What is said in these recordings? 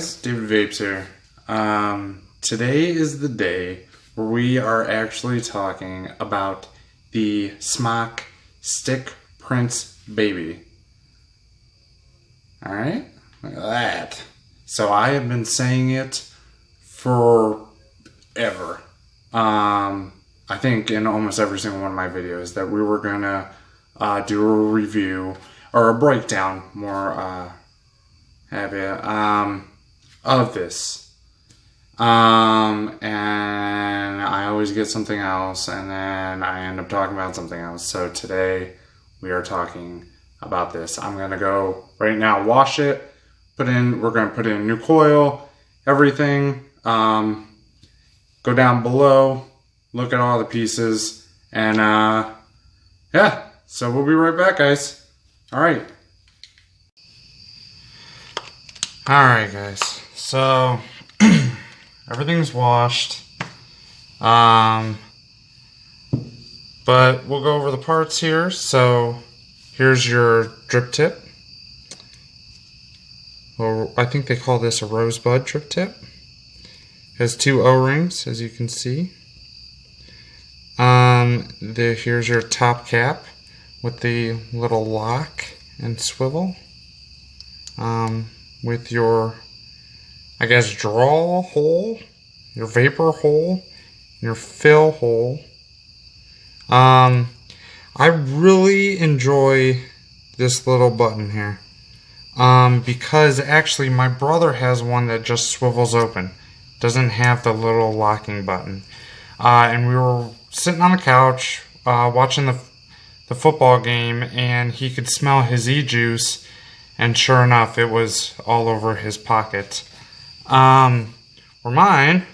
guys, David Vapes here. Today is the day where we are actually talking about the Smok Stick Prince Baby. Alright? Look at that. So I have been saying it forever. I think in almost every single one of my videos that we were gonna do a review or a breakdown, more of this. And I always get something else, and then I end up talking about something else. So today we are talking about this. I'm gonna go right now, wash it, we're gonna put in a new coil, everything. Go down below, look at all the pieces, and yeah. So we'll be right back, guys. All right. Alright guys, so everything's washed, but we'll go over the parts here. So here's your drip tip, or I think they call this a rosebud drip tip. It has two O-rings, as you can see. Here's your top cap with the little lock and swivel. With your, I guess, draw hole, your vapor hole, your fill hole. I really enjoy this little button here, because actually my brother has one that just swivels open, doesn't have the little locking button. And we were sitting on the couch watching the football game, and he could smell his e-juice. And sure enough, it was all over his pocket. Where mine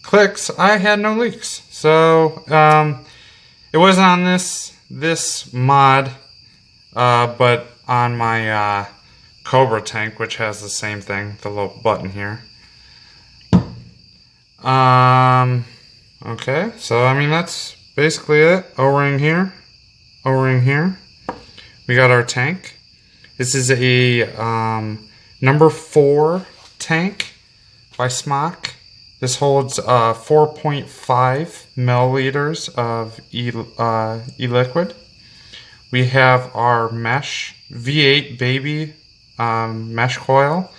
clicks, I had no leaks. So it wasn't on this mod, but on my Cobra tank, which has the same thing, the little button here. Okay, so I mean that's basically it. O-ring here, O-ring here. We got our tank. This is a number 4 tank by Smok. This holds 4.5 milliliters of e-liquid. We have our mesh V8 baby mesh coil.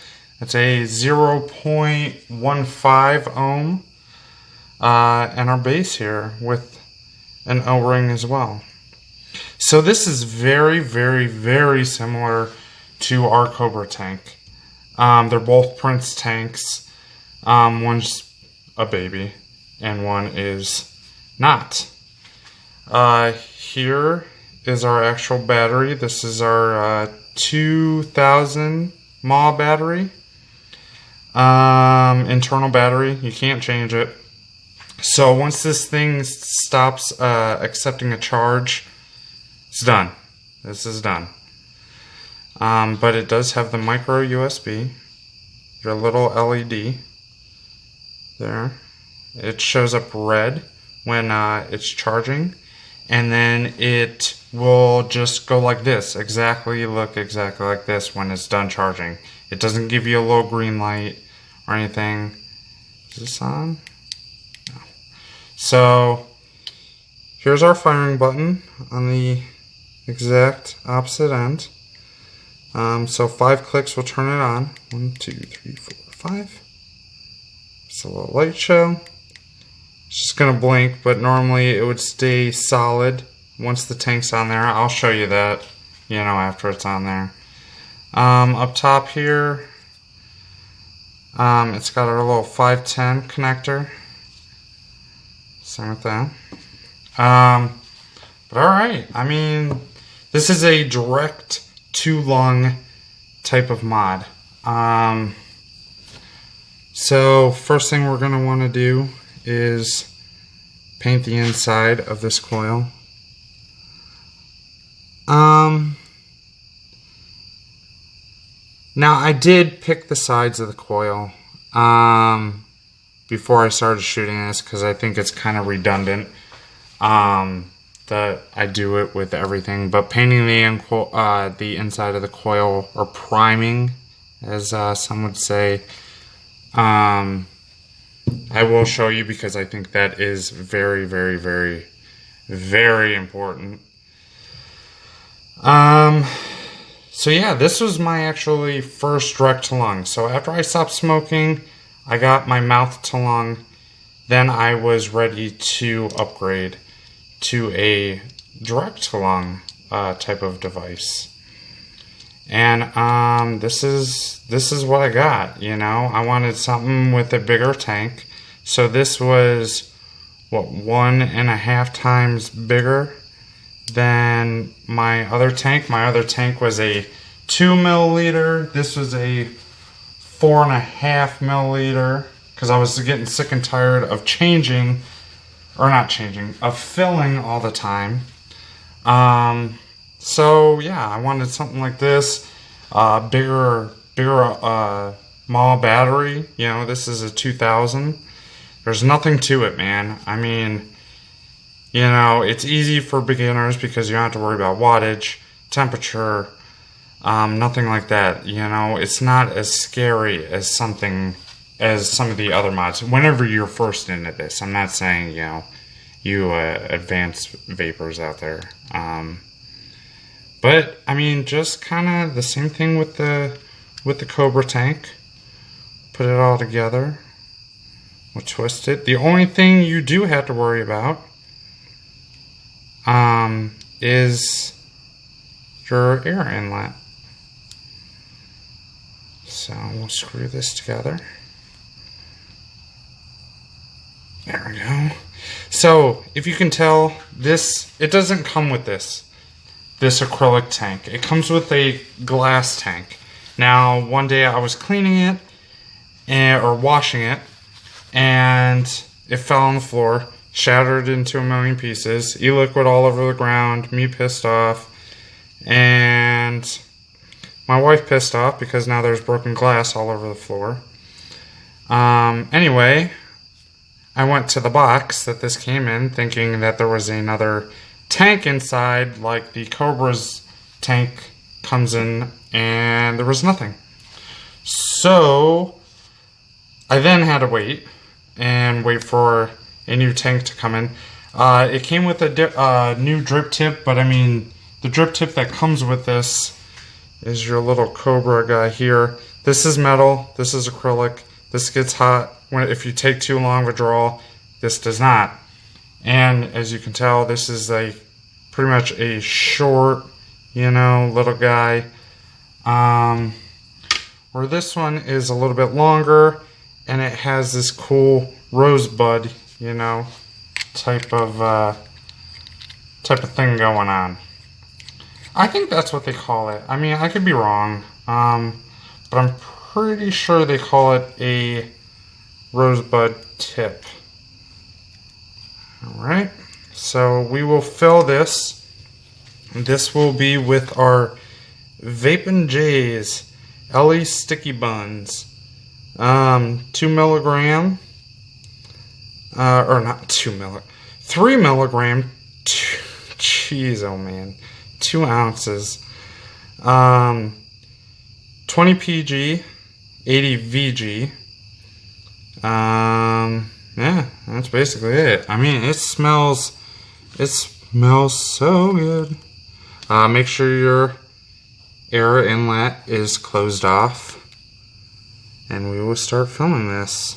It's a 0.15 ohm. And our base here with an O-ring as well. So this is very, very, very similar to our Cobra tank. They're both Prince tanks. One's a baby and one is not. Here is our actual battery. This is our 2000 mAh battery. Internal battery. You can't change it. So once this thing stops accepting a charge, it's done. This is done. But it does have the micro USB, your little LED there. It shows up red when it's charging, and then it will just go like this, look exactly like this when it's done charging. It doesn't give you a little green light or anything. Is this on? No. So here's our firing button on the exact opposite end. So 5 clicks will turn it on. 1, 2, 3, 4, 5. It's a little light show. It's just gonna blink, but normally it would stay solid once the tank's on there. I'll show you that, after it's on there. Up top here, it's got our little 510 connector. Same with that. But alright, I mean, this is a direct to lung type of mod. So first thing we're going to want to do is paint the inside of this coil. Now I did pick the sides of the coil before I started shooting this, because I think it's kind of redundant that I do it with everything. But painting the inside of the coil, or priming as some would say. I will show you because I think that is very, very, very, very important. So yeah, this was my actually first direct to lung. So after I stopped smoking, I got my mouth to lung. Then I was ready to upgrade to a direct to lung type of device. And this is what I got. You know, I wanted something with a bigger tank. So this was what, 1.5 times bigger than my other tank. My other tank was a 2 milliliter. This was a 4.5 milliliter because I was getting sick and tired of of filling all the time. So yeah, I wanted something like this, bigger mall battery. You know, this is a 2000. There's nothing to it, man. I mean, you know, it's easy for beginners because you don't have to worry about wattage, temperature, nothing like that. You know, it's not as scary as some of the other mods. Whenever you're first into this, I'm not saying, you know, you advanced vapors out there. But I mean, just kind of the same thing with the Cobra tank. Put it all together. We'll twist it. The only thing you do have to worry about is your air inlet. So we'll screw this together. There we go. So if you can tell, it doesn't come with this acrylic tank. It comes with a glass tank. Now, one day I was cleaning it or washing it, and it fell on the floor, shattered into a million pieces, e-liquid all over the ground, me pissed off, and my wife pissed off because now there's broken glass all over the floor. Anyway, I went to the box that this came in thinking that there was another tank inside like the Cobra's tank comes in, and there was nothing. So I then had to wait for a new tank to come in. It came with a new drip tip, but I mean, the drip tip that comes with this is your little Cobra guy here. This is metal, this is acrylic. This gets hot if you take too long of a draw. This does not. And as you can tell, this is pretty much a short, you know, little guy. Where this one is a little bit longer, and it has this cool rosebud, you know, type of thing going on. I think that's what they call it. I mean, I could be wrong, but I'm pretty sure they call it a rosebud tip. Alright, so we will fill this. This will be with our Vapen Jay's LE sticky buns. 2 milligram, or not 2 milligram, 3 milligram, jeez, oh man, 2 ounces, 20 PG, 80 VG. Yeah, that's basically it. I mean, it smells so good. Make sure your air inlet is closed off, and we will start filling this.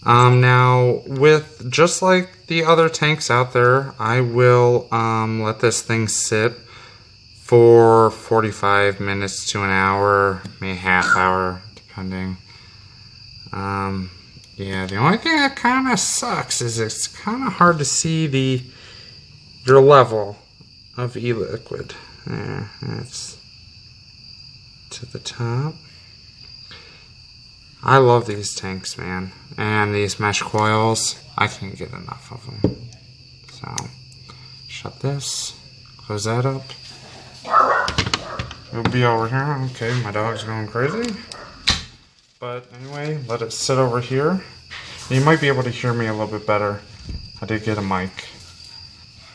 Now, with just like the other tanks out there, I will let this thing sit for 45 minutes to an hour, maybe half hour, depending. Yeah, the only thing that kind of sucks is it's kind of hard to see your level of e-liquid. There, that's to the top. I love these tanks, man. And these mesh coils, I can't get enough of them. So, shut this, close that up. It'll be over here. Okay, my dog's going crazy. But anyway, let it sit over here. You might be able to hear me a little bit better. I did get a mic.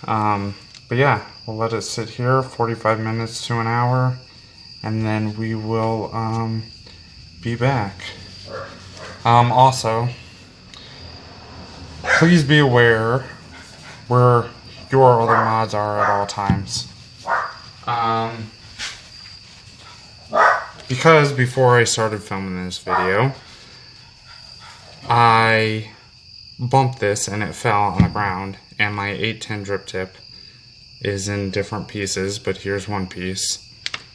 But yeah, we'll let it sit here 45 minutes to an hour. and then we will be back. Also, please be aware where your other mods are at all times. Because before I started filming this video, I bumped this and it fell on the ground, and my 810 drip tip is in different pieces, but here's one piece.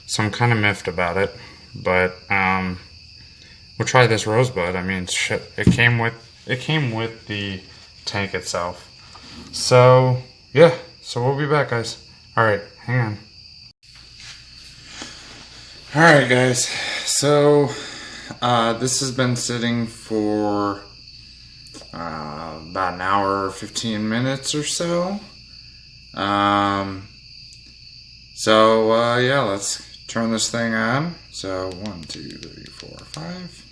So I'm kind of miffed about it, but we'll try this rosebud. I mean, shit, it came with the tank itself. So yeah, so we'll be back, guys. All right, hang on. All right, guys. So this has been sitting for about an hour, 15 minutes or so. Yeah, let's turn this thing on. So 1, 2, 3, 4, 5.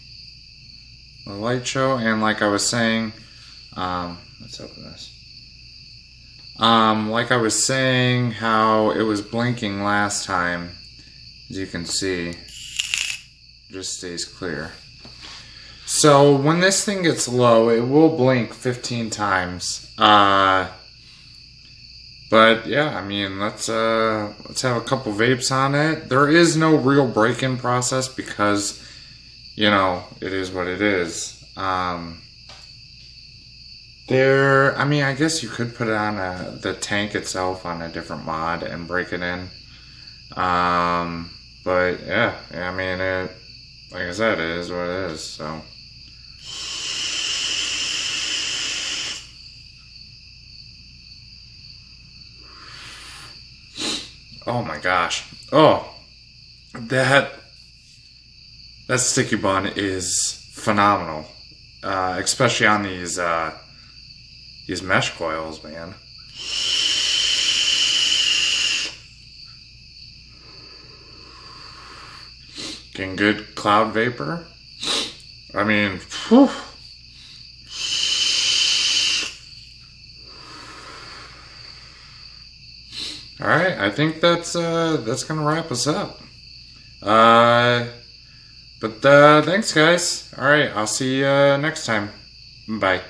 The light show, and like I was saying, let's open this. Like I was saying, how it was blinking last time, as you can see, just stays clear. So when this thing gets low, it will blink 15 times. But yeah, I mean, let's have a couple vapes on it. There is no real break-in process because, you know, it is what it is. I mean, I guess you could put it on the tank itself on a different mod and break it in. But yeah, I mean, like I said, it is what it is, so. Oh my gosh. Oh, that sticky bun is phenomenal. Especially on these mesh coils, man. Getting good cloud vapor. I mean, whew. All right, I think that's gonna wrap us up. But thanks, guys. All right, I'll see you next time. Bye.